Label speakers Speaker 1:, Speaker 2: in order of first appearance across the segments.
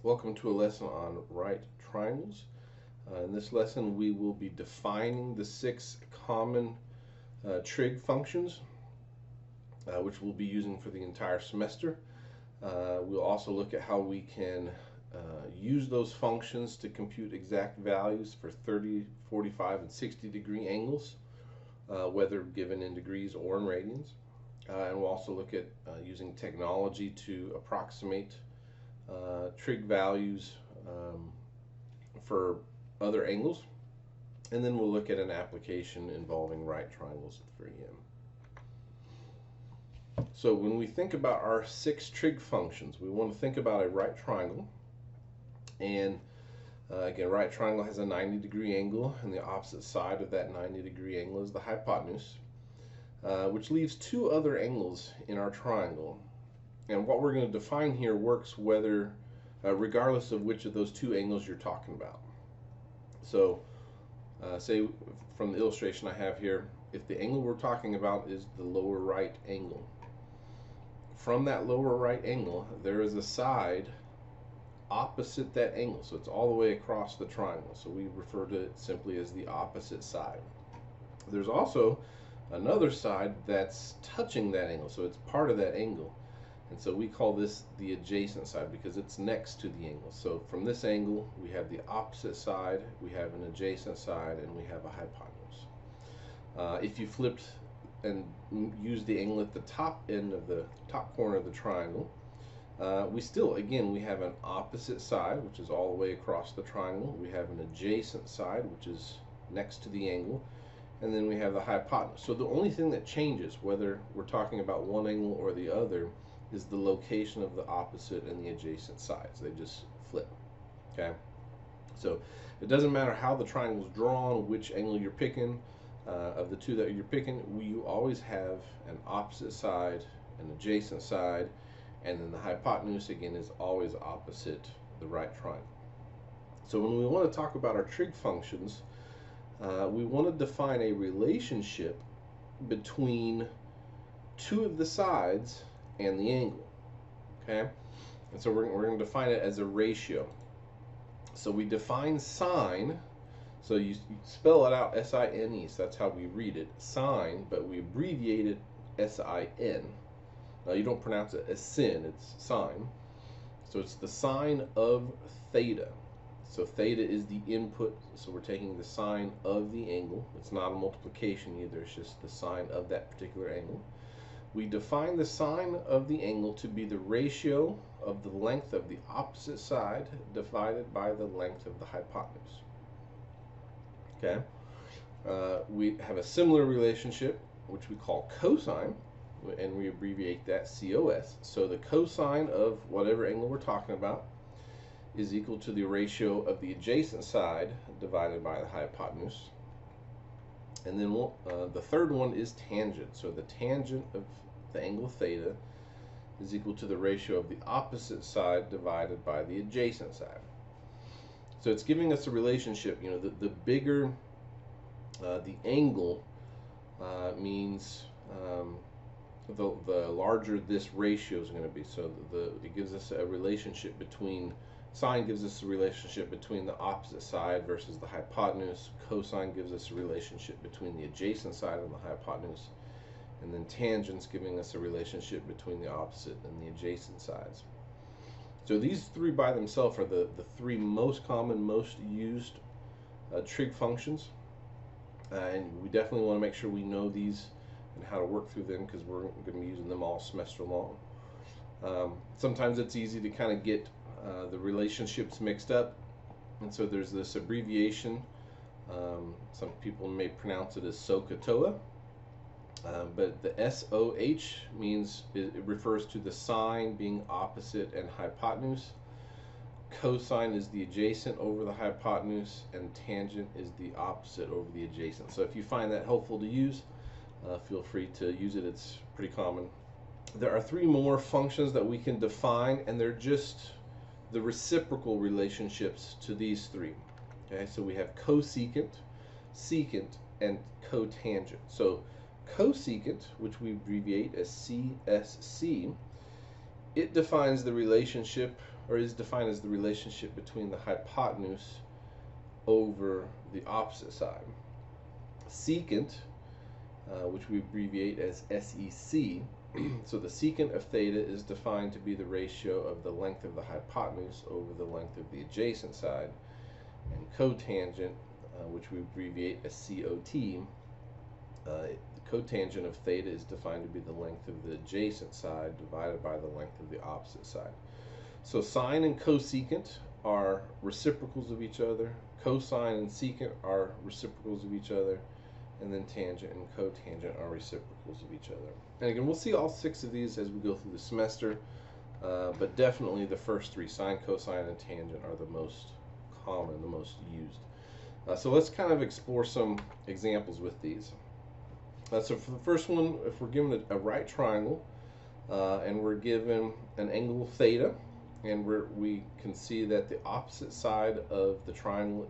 Speaker 1: Welcome to a lesson on right triangles. In this lesson we will be defining the 6 common trig functions which we'll be using for the entire semester. We'll also look at how we can use those functions to compute exact values for 30, 45, and 60 degree angles, whether given in degrees or in radians. And we'll also look at using technology to approximate trig values for other angles, and then we'll look at an application involving right triangles at the very end. So when we think about our 6 trig functions, we want to think about a right triangle, and again, right triangle has a 90 degree angle, and the opposite side of that 90 degree angle is the hypotenuse, which leaves 2 other angles in our triangle. And what we're going to define here works whether, regardless of which of those 2 angles you're talking about. So, say from the illustration I have here, if the angle we're talking about is the lower right angle, from that lower right angle, there is a side opposite that angle. So it's all the way across the triangle. So we refer to it simply as the opposite side. There's also another side that's touching that angle. So it's part of that angle. And so we call this the adjacent side because it's next to the angle. So from this angle, we have the opposite side, we have an adjacent side, and we have a hypotenuse. If you flipped and used the angle at the top end of the top corner of the triangle, we still, again, we have an opposite side, which is all the way across the triangle. We have an adjacent side, which is next to the angle. And then we have the hypotenuse. So the only thing that changes, whether we're talking about one angle or the other, is the location of the opposite and the adjacent sides. They just flip. Okay? So it doesn't matter how the triangle is drawn, which angle you're picking, of the 2 that you're picking, you always have an opposite side, an adjacent side, and then the hypotenuse, again, is always opposite the right triangle. So when we want to talk about our trig functions, we want to define a relationship between 2 of the sides and the angle. Okay, and so we're going to define it as a ratio. So we define sine, so you spell it out S-I-N-E, so that's how we read it, sine, but we abbreviate it S-I-N. Now you don't pronounce it as sin, it's sine. So it's the sine of theta. So theta is the input, so we're taking the sine of the angle. It's not a multiplication either, it's just the sine of that particular angle. We define the sine of the angle to be the ratio of the length of the opposite side divided by the length of the hypotenuse. Okay. We have a similar relationship, which we call cosine, and we abbreviate that COS. So the cosine of whatever angle we're talking about is equal to the ratio of the adjacent side divided by the hypotenuse. And then the third one is tangent. So the tangent of the angle theta is equal to the ratio of the opposite side divided by the adjacent side. So it's giving us a relationship. You know, the bigger the angle means the larger this ratio is going to be. So it gives us a relationship between, sine gives us a relationship between the opposite side versus the hypotenuse. Cosine gives us a relationship between the adjacent side and the hypotenuse. And then tangents giving us a relationship between the opposite and the adjacent sides. So these 3 by themselves are the 3 most common, most used trig functions. And we definitely want to make sure we know these and how to work through them because we're going to be using them all semester long. Sometimes it's easy to kind of get the relationships mixed up, and so there's this abbreviation. Some people may pronounce it as SOHCAHTOA, but the SOH means it refers to the sine being opposite and hypotenuse. Cosine is the adjacent over the hypotenuse, and tangent is the opposite over the adjacent. So if you find that helpful to use, feel free to use it. It's pretty common. There are 3 more functions that we can define, and they're just the reciprocal relationships to these 3. Okay, so we have cosecant, secant, and cotangent. So cosecant, which we abbreviate as CSC, it defines the relationship or is defined as the relationship between the hypotenuse over the opposite side. Secant, which we abbreviate as SEC, so the secant of theta is defined to be the ratio of the length of the hypotenuse over the length of the adjacent side. And cotangent, which we abbreviate as COT, the cotangent of theta is defined to be the length of the adjacent side divided by the length of the opposite side. So sine and cosecant are reciprocals of each other, cosine and secant are reciprocals of each other, and then tangent and cotangent are reciprocals of each other. And again, we'll see all 6 of these as we go through the semester, but definitely the first 3, sine, cosine, and tangent, are the most common, the most used. So let's kind of explore some examples with these. So for the first one, if we're given a right triangle and we're given an angle theta, and we can see that the opposite side of the triangle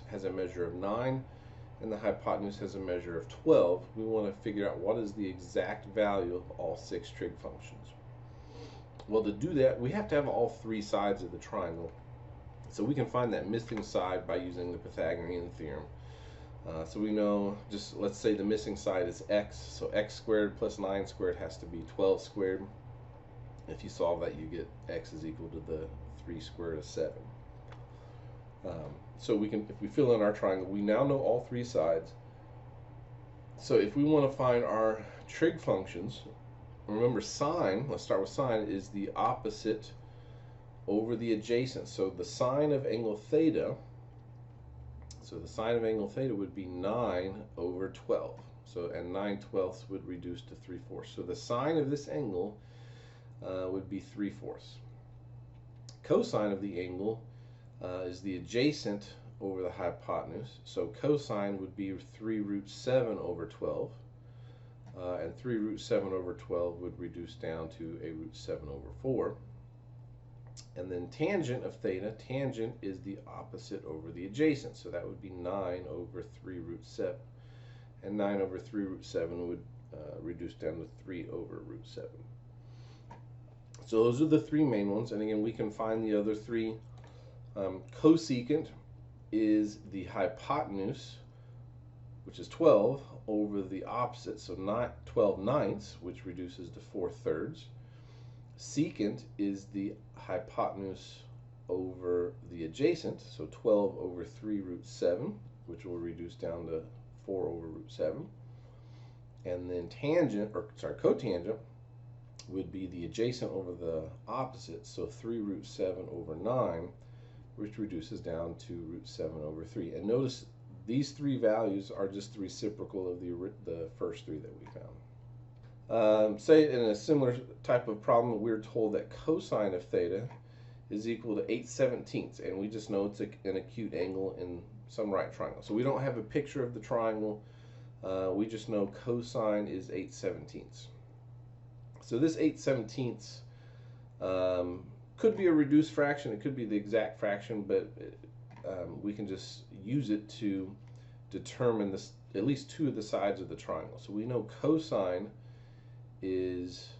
Speaker 1: has a measure of 9 and the hypotenuse has a measure of 12, we want to figure out what is the exact value of all 6 trig functions. Well, to do that, we have to have all 3 sides of the triangle. So we can find that missing side by using the Pythagorean theorem. So we know, just let's say the missing side is x, so x squared plus 9 squared has to be 12 squared. If you solve that, you get x is equal to the 3 square root of 7. So we can, if we fill in our triangle, we now know all 3 sides. So if we want to find our trig functions, remember sine, let's start with sine, is the opposite over the adjacent. So the sine of angle theta, would be 9 over 12. So, and 9/12 would reduce to 3/4. So the sine of this angle would be 3/4. Cosine of the angle is the adjacent over the hypotenuse. So cosine would be 3 root 7 over 12. And 3 root 7 over 12 would reduce down to a root 7 over 4. And then tangent of theta, tangent is the opposite over the adjacent. So that would be 9 over 3 root 7. And 9 over 3 root 7 would reduce down to 3 over root 7. So those are the 3 main ones. And again, we can find the other 3. Cosecant is the hypotenuse, which is 12, over the opposite. So not 12/9, which reduces to 4/3. Secant is the hypotenuse over the adjacent, so 12 over 3 root 7, which will reduce down to 4 over root 7. And then cotangent would be the adjacent over the opposite, so 3 root 7 over 9, which reduces down to root 7 over 3. And notice these 3 values are just the reciprocal of the first 3 that we found. Say in a similar type of problem, we're told that cosine of theta is equal to 8/17, and we just know it's an acute angle in some right triangle. So we don't have a picture of the triangle, we just know cosine is 8/17. So this 8/17 could be a reduced fraction, it could be the exact fraction, but we can just use it to determine at least 2 of the sides of the triangle. So we know cosine is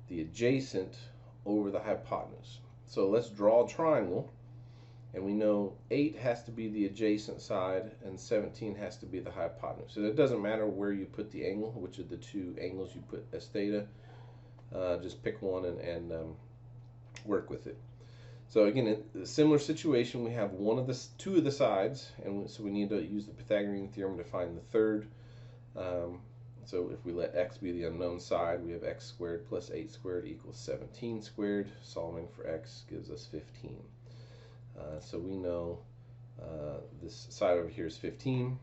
Speaker 1: the adjacent over the hypotenuse. So let's draw a triangle, and we know 8 has to be the adjacent side and 17 has to be the hypotenuse. So it doesn't matter where you put the angle, which of the 2 angles you put as theta, just pick one and work with it. So again, in a similar situation, we have 2 of the sides, and so we need to use the Pythagorean theorem to find the third. So if we let x be the unknown side, we have x squared plus 8 squared equals 17 squared. Solving for x gives us 15. So we know this side over here is 15.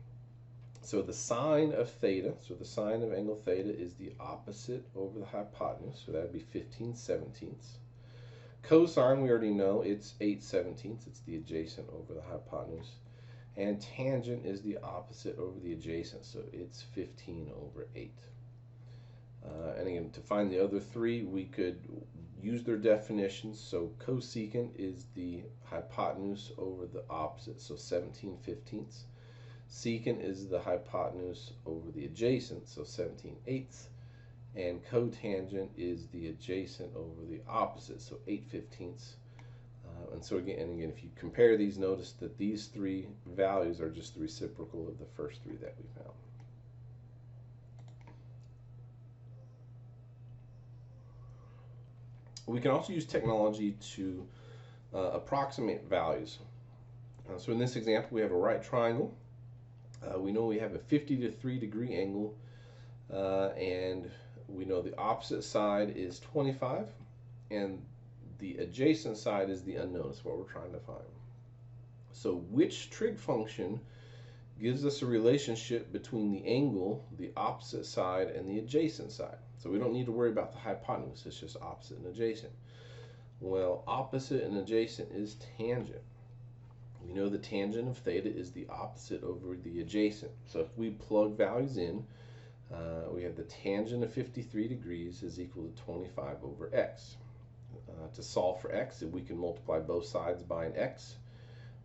Speaker 1: So the sine of theta, so the sine of angle theta is the opposite over the hypotenuse, so that would be 15/17. Cosine, we already know, it's 8/17, it's the adjacent over the hypotenuse. And tangent is the opposite over the adjacent, so it's 15/8. And again, to find the other 3, we could use their definitions. So cosecant is the hypotenuse over the opposite, so 17/15. Secant is the hypotenuse over the adjacent, so 17/8. And cotangent is the adjacent over the opposite, so 8/15. And so again, if you compare these, notice that these three values are just the reciprocal of the first three that we found. We can also use technology to approximate values. So in this example, we have a right triangle. We know we have a 53 degree angle, and we know the opposite side is 25, and the adjacent side is the unknown. That's what we're trying to find. So which trig function gives us a relationship between the angle, the opposite side, and the adjacent side? So we don't need to worry about the hypotenuse, it's just opposite and adjacent. Well, opposite and adjacent is tangent. We know the tangent of theta is the opposite over the adjacent. So if we plug values in, we have the tangent of 53 degrees is equal to 25 over x. To solve for x, we can multiply both sides by an x,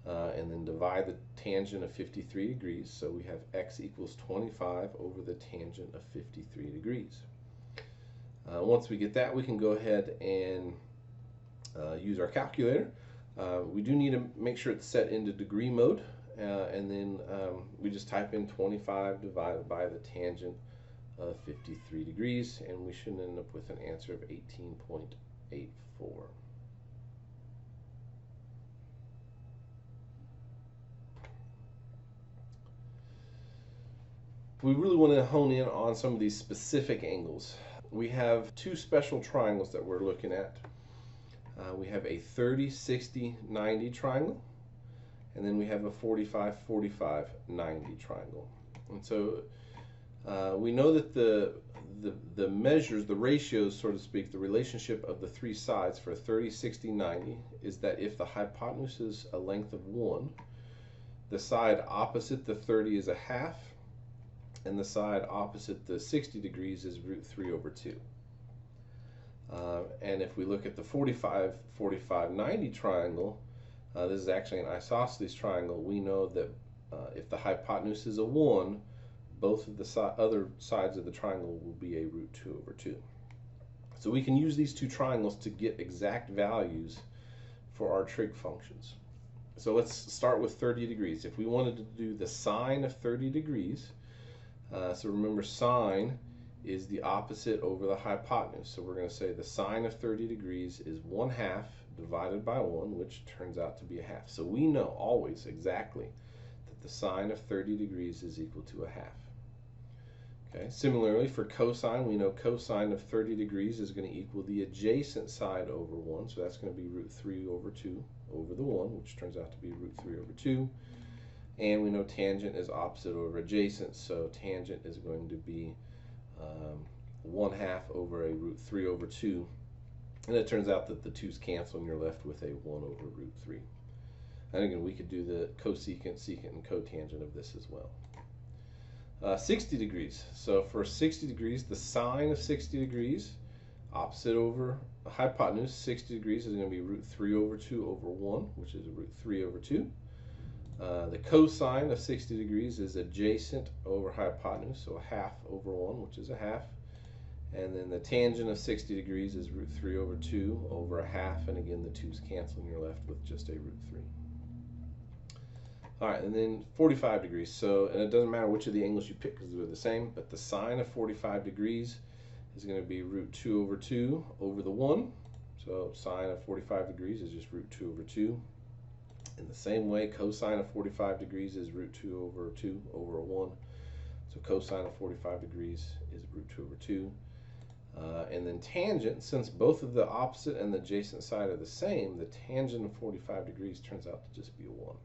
Speaker 1: and then divide the tangent of 53 degrees. So we have x equals 25 over the tangent of 53 degrees. Once we get that, we can go ahead and use our calculator. We do need to make sure it's set into degree mode, and then we just type in 25 divided by the tangent of 53 degrees, and we should end up with an answer of 18.84. We really want to hone in on some of these specific angles. We have two special triangles that we're looking at. We have a 30, 60, 90 triangle, and then we have a 45, 45, 90 triangle. And so we know that the measures, the ratios, so to speak, the relationship of the three sides for 30, 60, 90 is that if the hypotenuse is a length of 1, the side opposite the 30 is a half, and the side opposite the 60 degrees is root 3 over 2. And if we look at the 45, 45, 90 triangle, this is actually an isosceles triangle. We know that if the hypotenuse is a 1, both of the other sides of the triangle will be a root 2 over 2. So we can use these two triangles to get exact values for our trig functions. So let's start with 30 degrees. If we wanted to do the sine of 30 degrees, so remember, sine is the opposite over the hypotenuse. So we're going to say the sine of 30 degrees is 1/2 divided by 1, which turns out to be a half. So we know always exactly that the sine of 30 degrees is equal to a half. Okay. Similarly, for cosine, we know cosine of 30 degrees is going to equal the adjacent side over 1. So that's going to be root 3 over 2 over the 1, which turns out to be root 3 over 2. And we know tangent is opposite over adjacent, so tangent is going to be 1/2 over a root 3 over 2. And it turns out that the 2's cancel and you're left with a 1 over root 3. And again, we could do the cosecant, secant, and cotangent of this as well. 60 degrees. So for 60 degrees, the sine of 60 degrees, opposite over the hypotenuse, 60 degrees is going to be root 3 over 2 over 1, which is root 3 over 2. The cosine of 60 degrees is adjacent over hypotenuse, so 1/2 over 1, which is a half. And then the tangent of 60 degrees is root 3 over 2 over a half, and again the 2's cancel and you're left with just a root 3. All right, and then 45 degrees. So, and it doesn't matter which of the angles you pick because they're the same, but the sine of 45 degrees is going to be root 2 over 2 over the 1. So sine of 45 degrees is just root 2 over 2. In the same way, cosine of 45 degrees is root 2 over 2 over a 1. So cosine of 45 degrees is root 2 over 2. And then tangent, since both of the opposite and the adjacent side are the same, the tangent of 45 degrees turns out to just be a 1.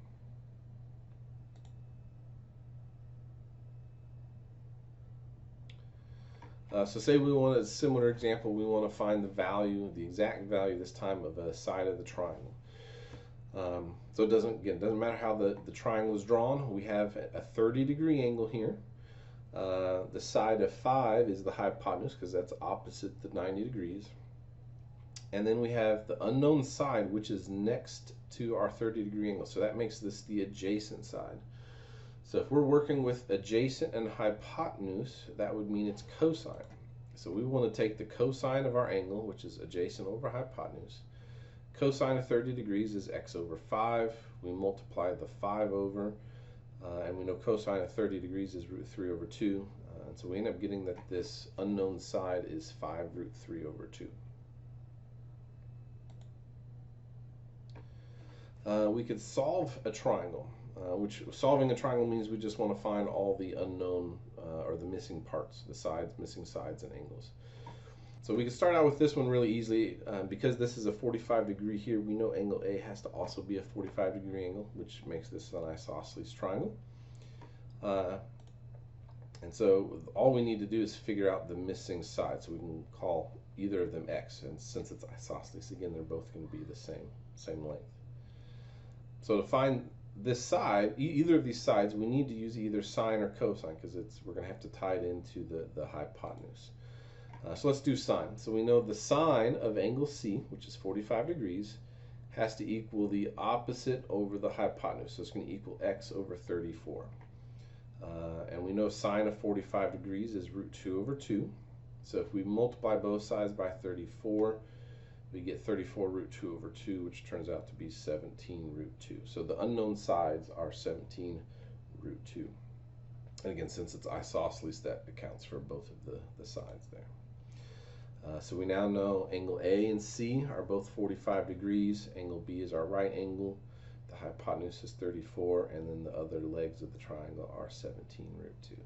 Speaker 1: So say we want a similar example, we want to find the value, the exact value this time of a side of the triangle. So it doesn't matter how the triangle is drawn. We have a 30-degree angle here. The side of 5 is the hypotenuse because that's opposite the 90 degrees. And then we have the unknown side, which is next to our 30-degree angle. So that makes this the adjacent side. So if we're working with adjacent and hypotenuse, that would mean it's cosine. So we want to take the cosine of our angle, which is adjacent over hypotenuse, Cosine of 30 degrees is x over 5. We multiply the 5 over, and we know cosine of 30 degrees is root 3 over 2. And so we end up getting that this unknown side is 5 root 3 over 2. We could solve a triangle, which solving a triangle means we just want to find all the unknown or the missing parts, the sides, missing sides and angles. So we can start out with this one really easily. Because this is a 45 degree here, we know angle A has to also be a 45 degree angle, which makes this an isosceles triangle. And so all we need to do is figure out the missing side. So we can call either of them x, and since it's isosceles, again, they're both going to be the same length. So to find this side, either of these sides, we need to use either sine or cosine, because we're going to have to tie it into the hypotenuse. So let's do sine. So we know the sine of angle C, which is 45 degrees, has to equal the opposite over the hypotenuse. So it's going to equal x over 34. And we know sine of 45 degrees is root 2 over 2. So if we multiply both sides by 34, we get 34 root 2 over 2, which turns out to be 17 root 2. So the unknown sides are 17 root 2. And again, since it's isosceles, that accounts for both of the sides there. So we now know angle A and C are both 45 degrees. Angle B is our right angle. The hypotenuse is 34, and then the other legs of the triangle are 17 root 2.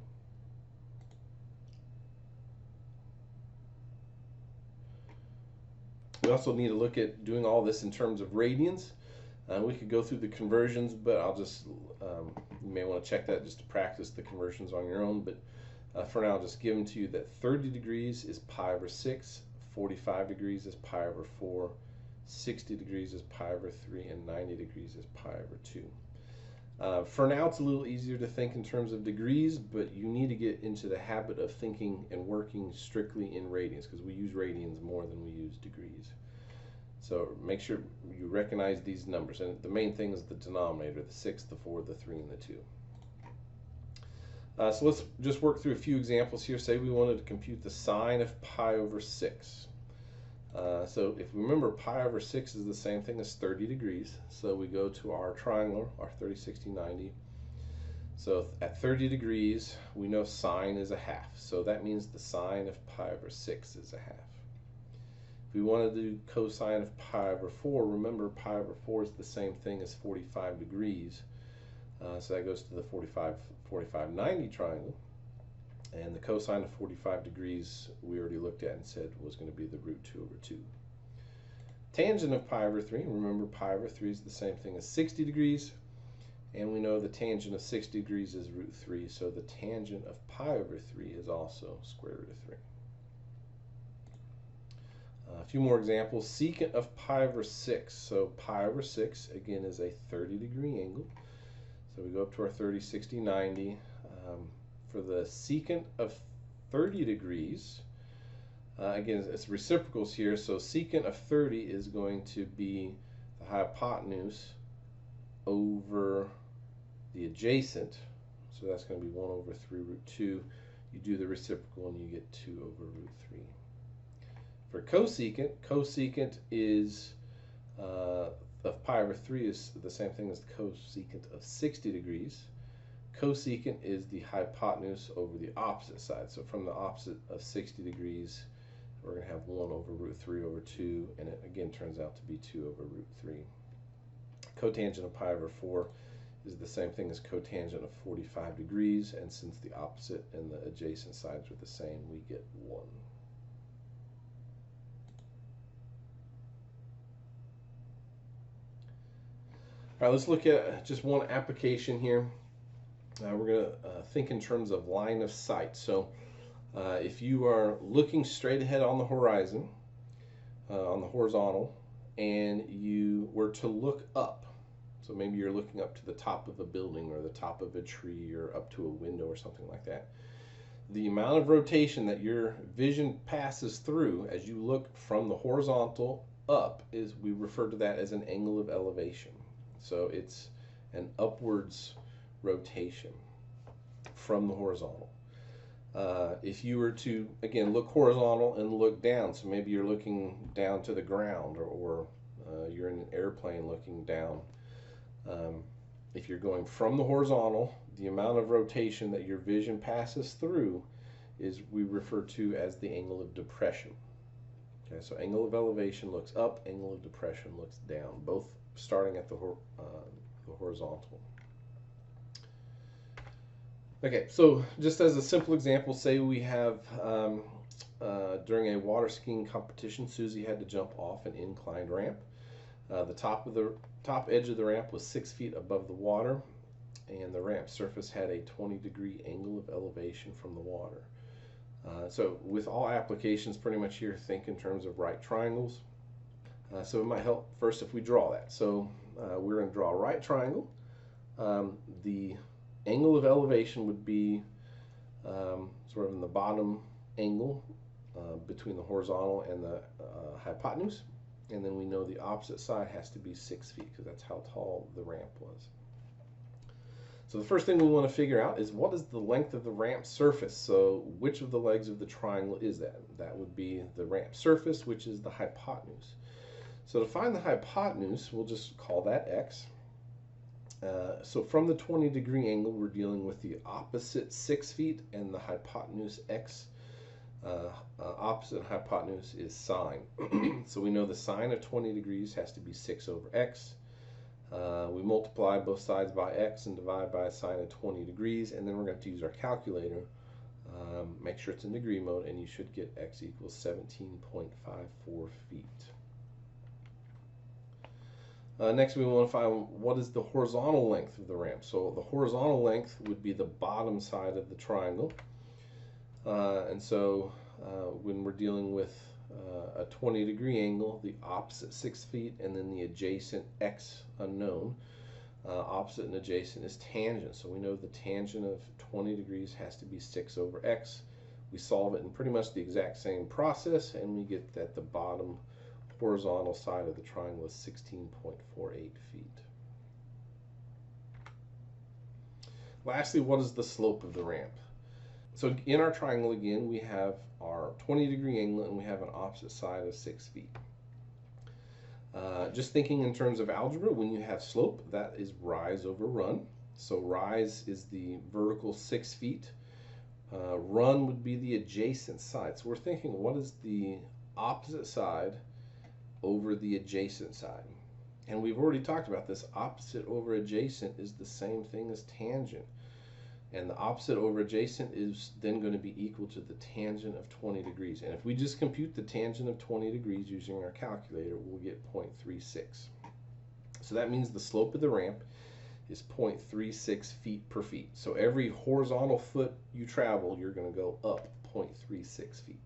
Speaker 1: We also need to look at doing all this in terms of radians. We could go through the conversions, but I'll just, you may want to check that just to practice the conversions on your own. But for now, I'll just give them to you that 30 degrees is pi over 6, 45 degrees is pi over 4, 60 degrees is pi over 3, and 90 degrees is pi over 2. For now, it's a little easier to think in terms of degrees, but you need to get into the habit of thinking and working strictly in radians, because we use radians more than we use degrees. So make sure you recognize these numbers, and the main thing is the denominator, the 6, the 4, the 3, and the 2. So let's just work through a few examples here. Say we wanted to compute the sine of pi over 6. So if we remember, pi over 6 is the same thing as 30 degrees. So we go to our triangle, our 30, 60, 90. So at 30 degrees, we know sine is a half. So that means the sine of pi over 6 is a half. If we want to do cosine of pi over 4, remember pi over 4 is the same thing as 45 degrees. So that goes to the 45, 90 triangle. And the cosine of 45 degrees we already looked at and said was going to be the root 2 over 2. Tangent of pi over 3, remember pi over 3 is the same thing as 60 degrees. And we know the tangent of 60 degrees is root 3, so the tangent of pi over 3 is also square root of 3. A few more examples. Secant of pi over 6. So pi over 6, again, is a 30 degree angle. So we go up to our 30, 60, 90. For the secant of 30 degrees, again, it's reciprocals here, so secant of 30 is going to be the hypotenuse over the adjacent. So that's going to be 1 over 3 root 2. You do the reciprocal and you get 2 over root 3. For cosecant is of pi over 3 is the same thing as the cosecant of 60 degrees. Cosecant is the hypotenuse over the opposite side. So from the opposite of 60 degrees, we're going to have 1 over root 3 over 2, and it again turns out to be 2 over root 3. Cotangent of pi over 4 is the same thing as cotangent of 45 degrees, and since the opposite and the adjacent sides are the same, we get 1. All right, let's look at just one application here. We're going to think in terms of line of sight. So if you are looking straight ahead on the horizon, on the horizontal, and you were to look up, so maybe you're looking up to the top of a building or the top of a tree or up to a window or something like that, the amount of rotation that your vision passes through as you look from the horizontal up is, we refer to that as an angle of elevation. So it's an upwards rotation from the horizontal. If you were to, again, look horizontal and look down, so maybe you're looking down to the ground or you're in an airplane looking down. If you're going from the horizontal, the amount of rotation that your vision passes through is we refer to as the angle of depression. Okay, so angle of elevation looks up, angle of depression looks down, both starting at the horizontal. Okay, so just as a simple example, say we have during a water skiing competition, Susie had to jump off an inclined ramp. The top edge of the ramp was 6 feet above the water, and the ramp surface had a 20-degree angle of elevation from the water. So with all applications pretty much here, think in terms of right triangles. So it might help first if we draw that. So we're going to draw a right triangle. The angle of elevation would be sort of in the bottom angle between the horizontal and the hypotenuse. And then we know the opposite side has to be 6 feet because that's how tall the ramp was. So the first thing we want to figure out is what is the length of the ramp surface. So which of the legs of the triangle is that? That would be the ramp surface, which is the hypotenuse. So to find the hypotenuse, we'll just call that x. So from the 20-degree angle, we're dealing with the opposite 6 feet and the hypotenuse x. Opposite hypotenuse is sine. So we know the sine of 20 degrees has to be 6 over x. We multiply both sides by x and divide by a sine of 20 degrees, and then we're going to use our calculator. Make sure it's in degree mode, and you should get x equals 17.54 feet. Next, we want to find what is the horizontal length of the ramp. So the horizontal length would be the bottom side of the triangle. And so when we're dealing with a 20-degree angle, the opposite 6 feet, and then the adjacent x unknown. Opposite and adjacent is tangent. So we know the tangent of 20 degrees has to be 6 over x. We solve it in pretty much the exact same process, and we get that the bottom horizontal side of the triangle is 16.48 feet. Lastly, what is the slope of the ramp? So in our triangle again, we have our 20-degree angle and we have an opposite side of 6 feet. Just thinking in terms of algebra, when you have slope, that is rise over run. So rise is the vertical 6 feet. Run would be the adjacent side. So we're thinking, what is the opposite side over the adjacent side? And we've already talked about this. Opposite over adjacent is the same thing as tangent. And the opposite over adjacent is then going to be equal to the tangent of 20 degrees. And if we just compute the tangent of 20 degrees using our calculator, we'll get 0.36. So that means the slope of the ramp is 0.36 feet per feet. So every horizontal foot you travel, you're going to go up 0.36 feet.